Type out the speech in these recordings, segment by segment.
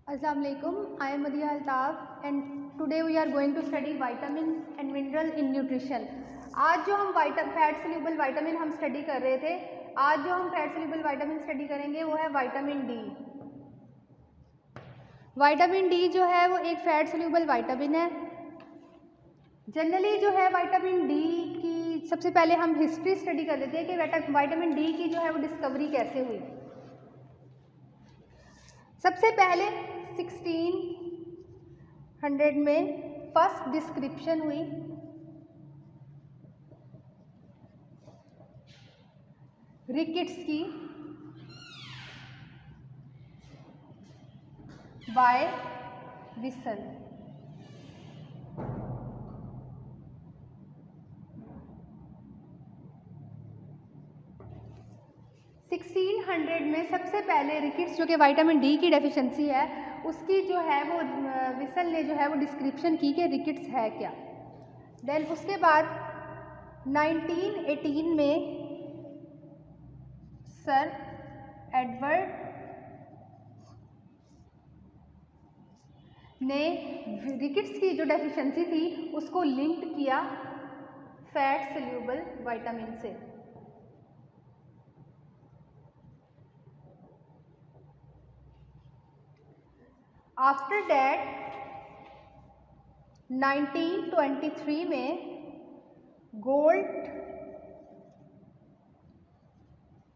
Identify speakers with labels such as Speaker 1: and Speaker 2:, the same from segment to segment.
Speaker 1: Assalamu alaikum. I am Madiha Altaf and today we are going to study vitamins and mineral in nutrition. आज जो हम fat soluble vitamin हम study कर रहे थे, आज जो हम फैट सोल्यूबल विटामिन स्टडी करेंगे वो है विटामिन डी। विटामिन डी जो है वो एक फैट सोल्यूबल विटामिन है। जनरली जो है विटामिन डी की सबसे पहले हम हिस्ट्री स्टडी कर लेते हैं कि विटामिन डी की जो है वो डिस्कवरी कैसे हुई। सबसे पहले 1600 में फर्स्ट डिस्क्रिप्शन हुई रिकेट्स की बाय विसल। 1600 में सबसे पहले रिकेट्स जो कि विटामिन डी की डेफिशिएंसी है उसकी जो है वो विसल ने जो है वो डिस्क्रिप्शन की कि रिकेट्स है क्या। देन उसके बाद 1918 में सर एडवर्ड ने रिकेट्स की जो डेफिशिएंसी थी उसको लिंक्ड किया फैट सोल्यूबल विटामिन से। आफ्टर दैट 1923 में गोल्ड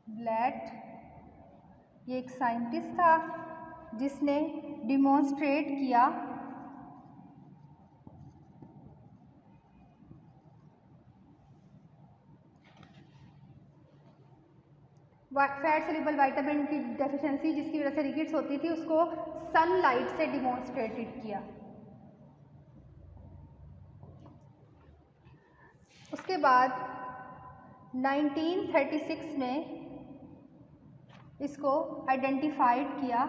Speaker 1: ब्लैट, ये एक साइंटिस्ट था जिसने डिमॉन्स्ट्रेट किया फैट सोल्यूबल विटामिन की डेफिशिएंसी जिसकी वजह से रिकेट्स होती थी उसको सनलाइट से डिमॉन्स्ट्रेटेड किया। उसके बाद 1936 में इसको आइडेंटिफाइड किया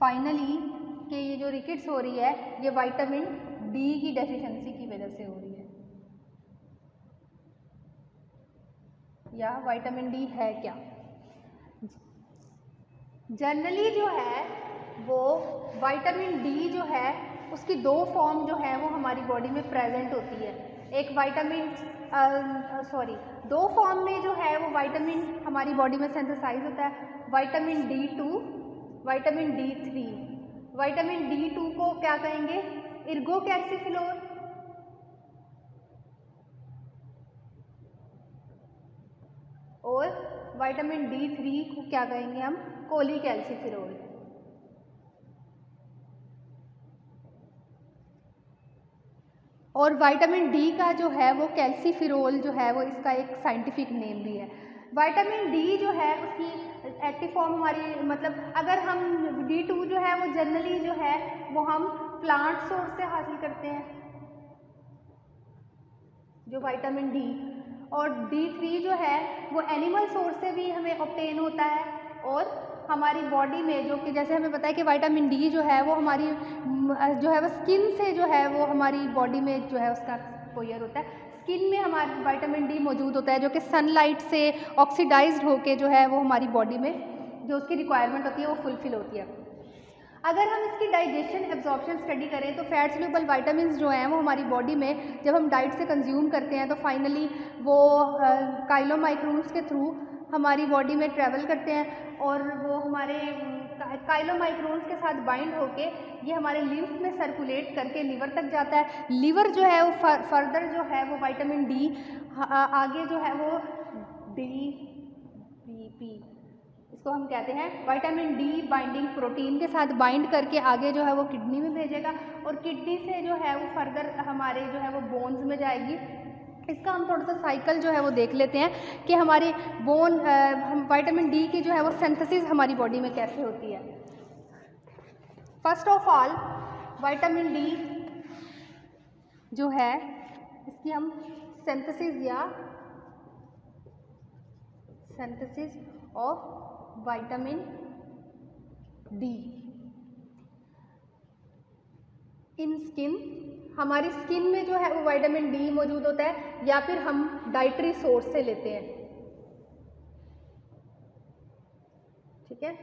Speaker 1: फाइनली कि ये जो रिकेट्स हो रही है ये विटामिन डी की डेफिशिएंसी की वजह से हो रही है या विटामिन डी है क्या। जनरली जो है वो विटामिन डी जो है उसकी दो फॉर्म जो है वो हमारी बॉडी में प्रेजेंट होती है। एक दो फॉर्म में जो है वो विटामिन हमारी बॉडी में सिंथेसाइज होता है, vitamin D2, vitamin D3। Vitamin D2 को क्या कहेंगे, इर्गोकैल्सिफिलोर, और विटामिन D3 को क्या कहेंगे हम, कोलीकैल्सिफेरॉल। और विटामिन डी का जो है वो कैल्सिफेरॉल जो है वो इसका एक साइंटिफिक नेम भी है। विटामिन डी जो है उसकी एक्टिव फॉर्म हमारी मतलब अगर हम D2 जो है वो जनरली जो है वो हम प्लांट सोर्स से हासिल करते हैं जो विटामिन डी, और D3 जो है वो एनिमल सोर्स से भी हमें ऑब्टेन होता है। और हमारी बॉडी में जो कि जैसे हमें पता है कि विटामिन डी जो है वो हमारी जो है वो स्किन से जो है वो हमारी बॉडी में जो है उसका एक्सपोजर होता है। स्किन में हमारा विटामिन डी मौजूद होता है जो कि सनलाइट से ऑक्सीडाइज्ड होके जो है वो हमारी बॉडी में जो उसकी रिक्वायरमेंट होती है वो फुलफिल होती है। अगर हम इसकी डाइजेशन एब्जॉर्प्शन स्टडी करें तो फैट सोल्यूबल विटामिन्स जो हैं वो हमारी बॉडी में जब हम डाइट से कंज्यूम करते हैं तो फाइनली वो काइलोमाइक्रोन्स के थ्रू हमारी बॉडी में ट्रैवल करते हैं और वो हमारे काइलोमाइक्रोन्स के साथ बाइंड होके ये हमारे लिम्फ में सर्कुलेट करके लिवर तक जाता है। लिवर जो है वो फर्दर जो है वो विटामिन डी आगे जो है वो DPP इसको हम कहते हैं विटामिन डी बाइंडिंग प्रोटीन के साथ बाइंड करके आगे जो है वो किडनी में भेजेगा और किडनी से जो है वो फर्दर हमारे जो है वो बोन्स में जाएगी। इसका हम थोड़ा सा साइकिल जो है वो देख लेते हैं कि हमारी बोन विटामिन डी की जो है वो सिंथेसिस हमारी बॉडी में कैसे होती है। First of all vitamin D जो है इसकी हम synthesis of vitamin D in skin, हमारी स्किन में जो है वो विटामिन डी मौजूद होता है या फिर हम डाइटरी सोर्स से लेते हैं। ठीक है।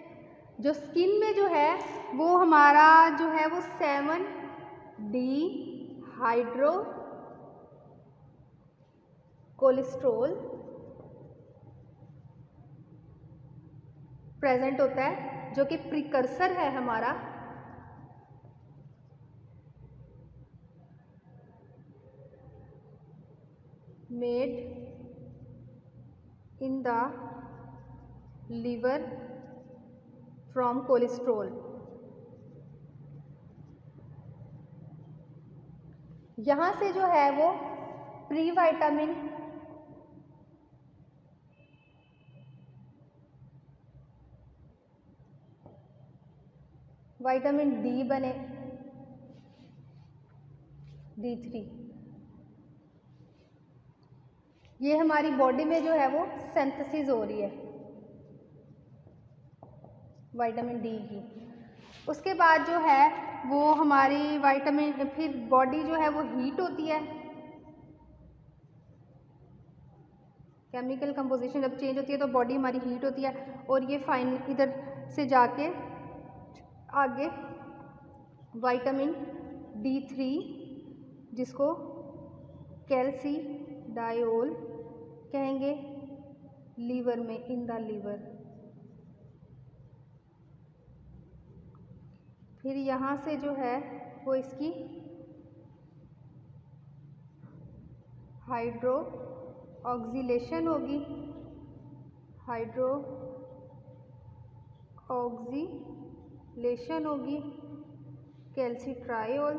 Speaker 1: जो स्किन में जो है वो हमारा जो है वो 7D हाइड्रो कोलेस्ट्रॉल प्रेजेंट होता है, जो कि प्रिकर्सर है हमारा made in the liver from cholesterol. यहाँ से जो है वो प्री विटामिन डी बने, D3, ये हमारी बॉडी में जो है वो सिंथेसिस हो रही है विटामिन डी की। उसके बाद जो है वो हमारी विटामिन, फिर बॉडी जो है वो हीट होती है, केमिकल कंपोजिशन जब चेंज होती है तो बॉडी हमारी हीट होती है, और ये फाइन इधर से जाके आगे विटामिन D3 जिसको कैल्सीडायोल कहेंगे, लीवर में, इन द लीवर। फिर यहाँ से जो है वो इसकी हाइड्रो ऑक्सीलेशन होगी, हाइड्रो ऑक्सीलेशन होगी कैल्सीट्रायोल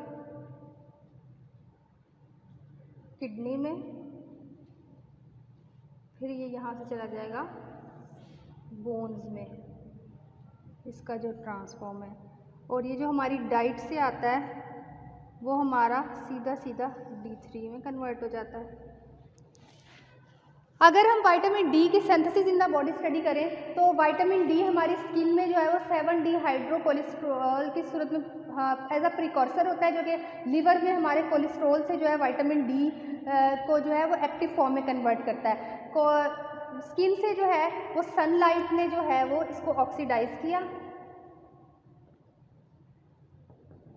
Speaker 1: किडनी में। फिर ये यहाँ से चला जाएगा बोन्स में, इसका जो ट्रांसफॉर्म है। और ये जो हमारी डाइट से आता है वो हमारा सीधा सीधा D3 में कन्वर्ट हो जाता है। अगर हम विटामिन डी की synthesis in the body study करें तो विटामिन डी हमारी स्किन में जो है वो 7D हाइड्रो कोलेस्ट्रॉल की सूरत में एज अ प्रिकॉर्सर होता है, जो कि लीवर में हमारे कोलेस्ट्रॉल से जो है विटामिन डी को जो है वो एक्टिव फॉर्म में कन्वर्ट करता है। स्किन से जो है वो सनलाइट ने जो है वो इसको ऑक्सीडाइज किया,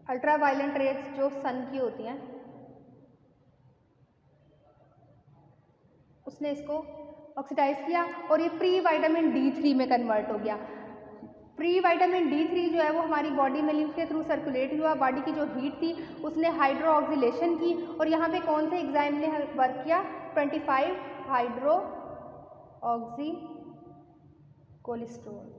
Speaker 1: अल्ट्रा वायलेंट रेज जो सन की होती हैं उसने इसको ऑक्सीडाइज किया, और ये प्री विटामिन D3 में कन्वर्ट हो गया। प्री विटामिन D3 जो है वो हमारी बॉडी में लिम्फ के थ्रू सर्कुलेट हुआ, बॉडी की जो हीट थी उसने हाइड्रो ऑक्सीलेशन की, और यहाँ पे कौन से एंजाइम ने वर्क किया, 25 हाइड्रो ऑक्सी कोलेस्ट्रॉल।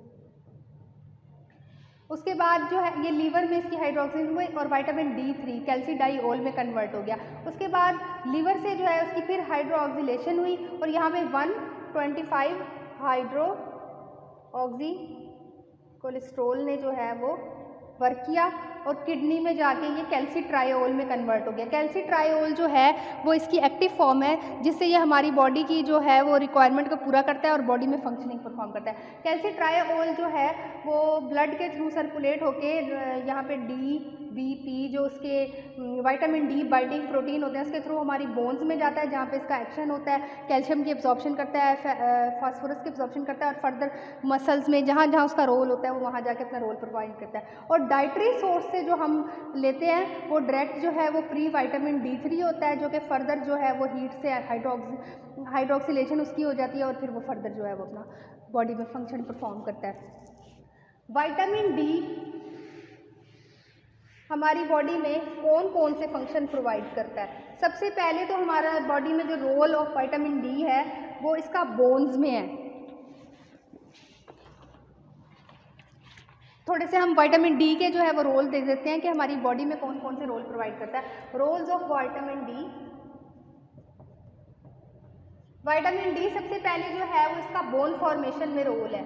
Speaker 1: उसके बाद जो है ये लीवर में इसकी हाइड्रोक्सिल हुई और विटामिन D3 कैल्सीडाइओल में कन्वर्ट हो गया। उसके बाद लीवर से जो है उसकी फिर हाइड्रो ऑक्सीलेशन हुई, और यहाँ पे 125 हाइड्रो ऑक्सी कोलेस्ट्रॉल ने जो है वो वर्क किया, और किडनी में जाके ये कैल्सीट्रायोल में कन्वर्ट हो गया। कैल्सीट्रायोल जो है वो इसकी एक्टिव फॉर्म है, जिससे ये हमारी बॉडी की जो है वो रिक्वायरमेंट को पूरा करता है और बॉडी में फंक्शनिंग परफॉर्म करता है। कैल्सीट्रायोल जो है वो ब्लड के थ्रू सर्कुलेट होके यहाँ पे DBP जो उसके विटामिन डी बाइंडिंग प्रोटीन होते हैं उसके थ्रू हमारी बोन्स में जाता है, जहाँ पे इसका एक्शन होता है, कैल्शियम की एब्जॉर्प्शन करता है, फास्फोरस की एब्जॉर्प्शन करता है, और फर्दर मसल्स में जहाँ जहाँ उसका रोल होता है वो वहाँ जाके अपना रोल प्रोवाइड करता है। और डाइटरी सोर्स से जो हम लेते हैं वो डायरेक्ट जो है वो प्री विटामिन D3 होता है, जो कि फर्दर जो है वो हीट से हाइड्रोक्सिलेशन उसकी हो जाती है, और फिर वो फर्दर जो है वो अपना बॉडी में फंक्शन परफॉर्म करता है। विटामिन डी हमारी बॉडी में कौन कौन से फंक्शन प्रोवाइड करता है? सबसे पहले तो हमारा बॉडी में जो रोल ऑफ विटामिन डी है वो इसका बोन्स में है। थोड़े से हम विटामिन डी के जो है वो रोल दे देते हैं कि हमारी बॉडी में कौन कौन से रोल प्रोवाइड करता है। Roles of vitamin D. Vitamin D सबसे पहले जो है वो इसका बोन फॉर्मेशन में रोल है।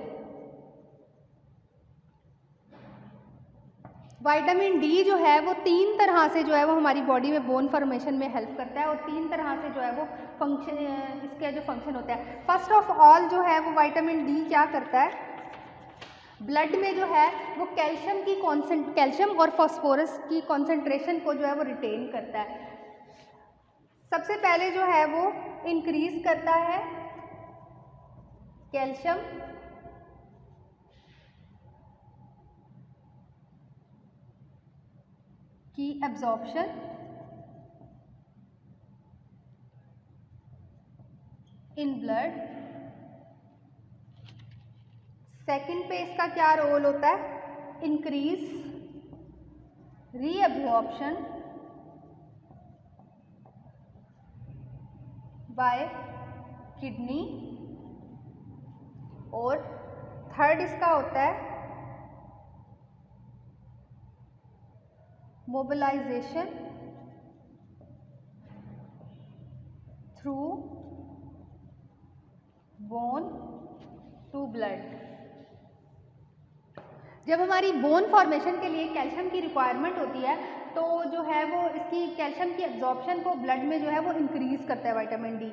Speaker 1: विटामिन डी जो है वो 3 तरह से जो है वो हमारी बॉडी में बोन फॉर्मेशन में हेल्प करता है, और 3 तरह से जो है वो फंक्शन, इसका जो फंक्शन होता है। फर्स्ट ऑफ ऑल जो है वो विटामिन डी क्या करता है, ब्लड में जो है वो कैल्शियम और फास्फोरस की कॉन्सेंट्रेशन को जो है वो रिटेन करता है। सबसे पहले जो है वो इंक्रीज करता है कैल्शियम की एब्जॉर्प्शन इन ब्लड। सेकंड पे इसका क्या रोल होता है? Increase reabsorption by kidney. और थर्ड इसका होता है mobilization through bone to blood. जब हमारी बोन फॉर्मेशन के लिए कैल्शियम की रिक्वायरमेंट होती है तो जो है वो इसकी कैल्शियम की एब्जॉर्प्शन को ब्लड में जो है वो इंक्रीज करता है विटामिन डी।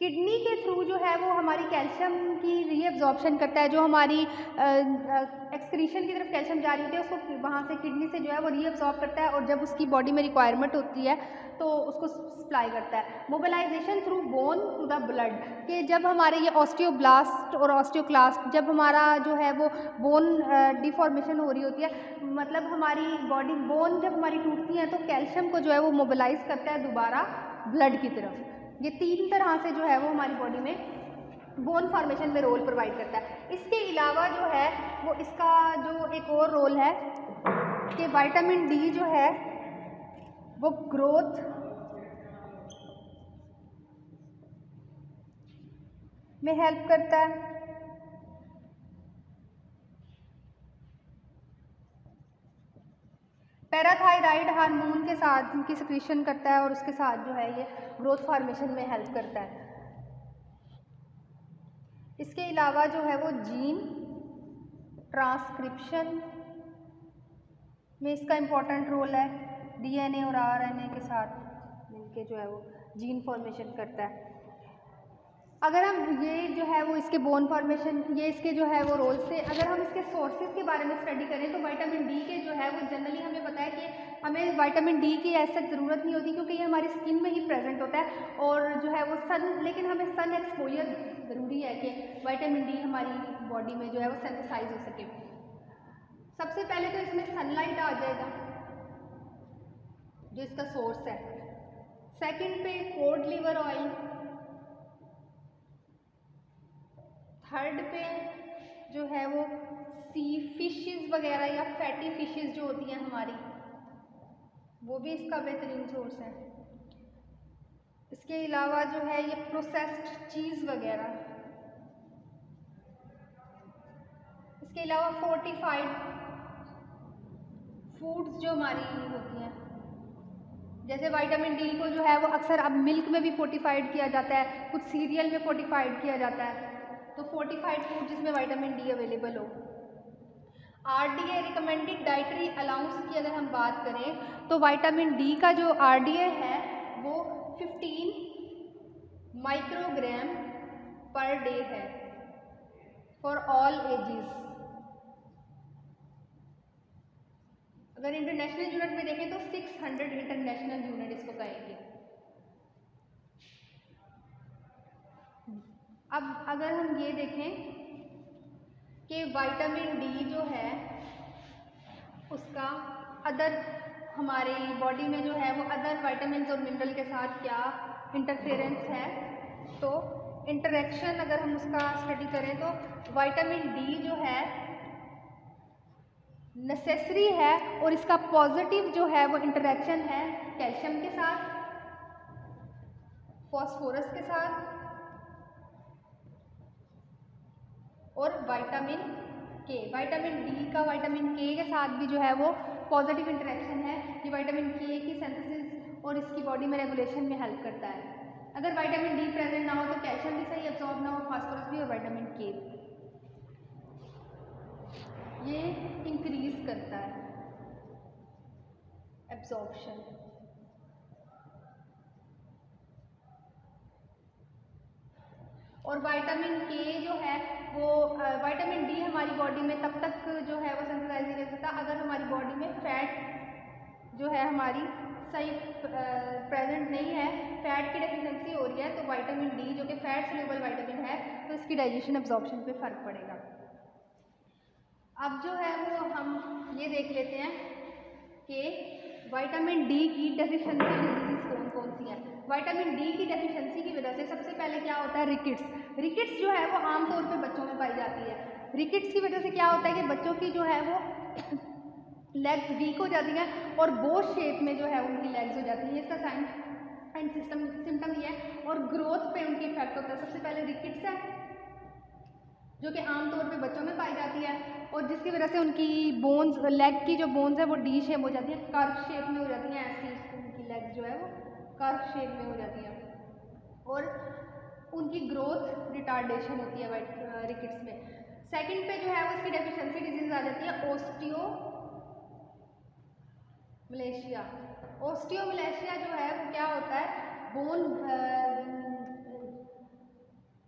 Speaker 1: किडनी के थ्रू जो है वो हमारी कैल्शियम की रीअब्जॉर्प्शन करता है। जो हमारी एक्सक्रीशन की तरफ कैल्शियम जा रही होती है उसको वहाँ से किडनी से जो है वो रीअब्जॉर्ब करता है और जब उसकी बॉडी में रिक्वायरमेंट होती है तो उसको सप्लाई करता है। Mobilization through bone to the blood कि जब हमारे ये ऑस्टियोब्लास्ट और ऑस्टियोक्लास्ट जब हमारा जो है वो बोन डिफॉर्मेशन हो रही होती है, मतलब हमारी बॉडी बोन जब हमारी टूटती है तो कैल्शियम को जो है वो मोबिलाइज करता है दोबारा ब्लड की तरफ। ये तीन तरह से जो है वो हमारी बॉडी में बोन फॉर्मेशन में रोल प्रोवाइड करता है। इसके अलावा जो है वो इसका जो एक और रोल है कि विटामिन डी जो है वो ग्रोथ में हेल्प करता है। पैराथायराइड हार्मोन के साथ की सिक्रीशन करता है और उसके साथ जो है ये ग्रोथ फॉर्मेशन में हेल्प करता है। इसके अलावा जो है वो जीन ट्रांसक्रिप्शन में इसका इम्पोर्टेंट रोल है। डीएनए और आरएनए के साथ मिलके जो है वो जीन फॉर्मेशन करता है। अगर हम ये जो है वो इसके बोन फॉर्मेशन ये इसके जो है वो रोल से अगर हम इसके सोर्सेज के बारे में स्टडी करें तो विटामिन डी के जो है वो जनरली हमें पता है कि हमें विटामिन डी की ऐसा ज़रूरत नहीं होती क्योंकि ये हमारी स्किन में ही प्रेजेंट होता है और जो है वो सन, लेकिन हमें सन एक्सपोजर ज़रूरी है कि विटामिन डी हमारी बॉडी में जो है वो सिंथेसाइज हो सके। सबसे पहले तो इसमें सनलाइट आ जाएगा जो इसका सोर्स है। सेकेंड पे कोड लिवर ऑयल। थर्ड पे जो है वो सी फिशेस वगैरह या फैटी फिशेस जो होती हैं हमारी वो भी इसका बेहतरीन सोर्स है। इसके अलावा जो है ये प्रोसेस्ड चीज़ वगैरह। इसके अलावा फोर्टिफाइड फूड्स जो हमारी होती हैं जैसे विटामिन डी को जो है वो अक्सर अब मिल्क में भी फोर्टिफाइड किया जाता है, कुछ सीरियल में फोर्टिफाइड किया जाता है। तो फोर्टिफाइड फूड जिसमें विटामिन डी अवेलेबल हो। आरडीए रिकमेंडेड डाइटरी अलाउंस की अगर हम बात करें तो विटामिन डी का जो आरडीए है वो 15 माइक्रोग्राम पर डे है फॉर ऑल एजेस। अगर इंटरनेशनल यूनिट में देखें तो 600 इंटरनेशनल यूनिट इसको कहेंगे। अब अगर हम ये देखें कि विटामिन डी जो है उसका अदर हमारी बॉडी में जो है वो अदर विटामिन और मिनरल के साथ क्या इंटरफेरेंस है, तो इंटरेक्शन अगर हम उसका स्टडी करें तो विटामिन डी जो है नेसेसरी है और इसका पॉजिटिव जो है वो इंटरेक्शन है कैल्शियम के साथ, फॉस्फोरस के साथ और विटामिन के। विटामिन डी का विटामिन के साथ भी जो है वो पॉजिटिव इंटरेक्शन है कि विटामिन के की सिंथेसिस और इसकी बॉडी में रेगुलेशन में हेल्प करता है। अगर विटामिन डी प्रेजेंट ना हो तो कैल्शियम भी सही एब्जॉर्ब ना हो, फास्फोरस भी और विटामिन के ये इंक्रीज करता है एब्जॉर्प्शन। और विटामिन के जो है वो विटामिन डी हमारी बॉडी में तब तक जो है वो सिंथेसाइज नहीं कर सकता अगर हमारी बॉडी में फैट जो है हमारी सही प्रेजेंट नहीं है, फैट की डेफिशिएंसी हो रही है तो विटामिन डी जो कि फैट सोल्यूबल विटामिन है तो इसकी डाइजेशन एब्जॉर्प्शन पे फर्क पड़ेगा। अब जो है वो हम ये देख लेते हैं कि विटामिन डी की डेफिशिएंसी डिजीज कौन कौन सी है? विटामिन डी की डेफिशिएंसी की वजह से सबसे पहले क्या होता है, रिकेट्स। रिकेट्स जो है वो आमतौर पे बच्चों में पाई जाती है। रिकेट्स की वजह से क्या होता है कि बच्चों की जो है वो लेग्स वीक हो जाती हैं और बो शेप में जो है उनकी लेग्स हो जाती हैं। इसका साइन एंड सिम्टम ये है, और ग्रोथ पे उनकी इफेक्ट होता है। सबसे पहले रिकेट्स है जो कि आमतौर पे बच्चों में पाई जाती है, और जिसकी वजह से उनकी बोन्स, लेग की जो बोन्स है वो डी शेप हो जाती है, कर्व शेप में हो जाती हैं। ऐसी उनकी लेग्स जो है वो कर्व शेप में हो जाती हैं, और उनकी ग्रोथ रिटार्डेशन होती है रिकेट्स में। सेकंड पे जो है वो इसकी डेफिशिएंसी डिजीज आ जाती है ओस्टियोमलेशिया। ओस्टियोमलेशिया जो है वो क्या होता है, बोन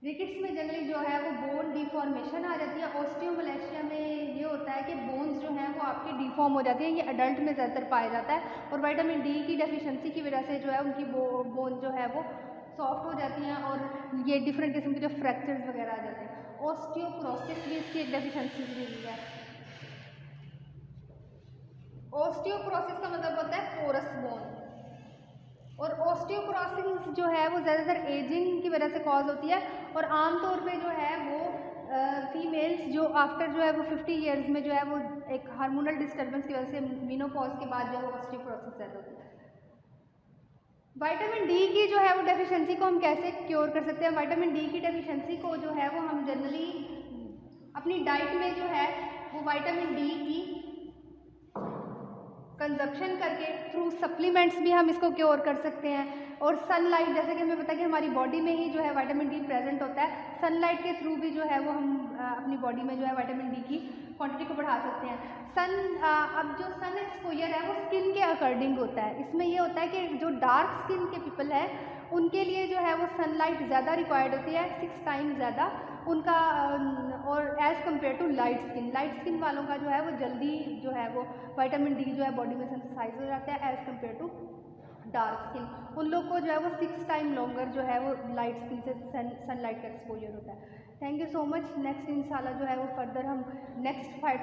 Speaker 1: रिकेट्स में जनरली जो है वो बोन डिफॉर्मेशन आ जाती है। ओस्टियोमलेशिया में ये होता है कि बोन्स जो हैं वो आपकी डिफॉर्म हो जाती है। ये अडल्ट में ज़्यादातर पाया जाता है, और विटामिन डी की डेफिशिएंसी की वजह से जो है उनकी बोन जो है वो सॉफ्ट हो जाती हैं, और ये डिफरेंट किस्म के जो फ्रैक्चर्स वगैरह आ जाते हैं। ऑस्टियोपोरोसिस भी इसकी एक डेफिशिएंसी दी है। ऑस्टियोपोरोसिस का मतलब होता है पोरस बोन, और ऑस्टियोपोरोसिस जो है वो ज़्यादातर एजिंग की वजह से कॉज होती है, और आमतौर पे जो है वो फीमेल्स जो आफ्टर जो है वो 50 ईयर्स में जो है वो एक हार्मोनल डिस्टर्बेंस की वजह से मीनोपॉज के बाद जो है ऑस्टियोपोरोसिस ज़्यादा होती है। विटामिन डी की जो है वो डेफिशिएंसी को हम कैसे क्योर कर सकते हैं? विटामिन डी की डेफिशिएंसी को जो है वो हम जनरली अपनी डाइट में जो है वो विटामिन डी की कंजप्शन करके थ्रू सप्लीमेंट्स भी हम इसको क्योर कर सकते हैं। और सनलाइट, जैसे कि हमें पता है कि हमारी बॉडी में ही जो है विटामिन डी प्रेजेंट होता है, सनलाइट के थ्रू भी जो है वो हम अपनी बॉडी में जो है विटामिन डी की क्वांटिटी को बढ़ा सकते हैं। अब जो सन एक्सपोजर है वो स्किन के अकॉर्डिंग होता है। इसमें ये होता है कि जो डार्क स्किन के पीपल है उनके लिए जो है वो सनलाइट ज़्यादा रिक्वायर्ड होती है, 6 टाइम ज़्यादा उनका, और as compare to light skin वालों का जो है वो जल्दी जो है वो विटामिन डी जो है बॉडी में सिंथेसाइज हो जाता है as compare to dark skin. उन लोग को जो है वो 6 टाइम लॉन्गर जो है वो लाइट स्किन से सनलाइट का एक्सपोजर होता है। Thank you so much. Next इंशाल्लाह जो है वो फर्दर हम नेक्स्ट फाइट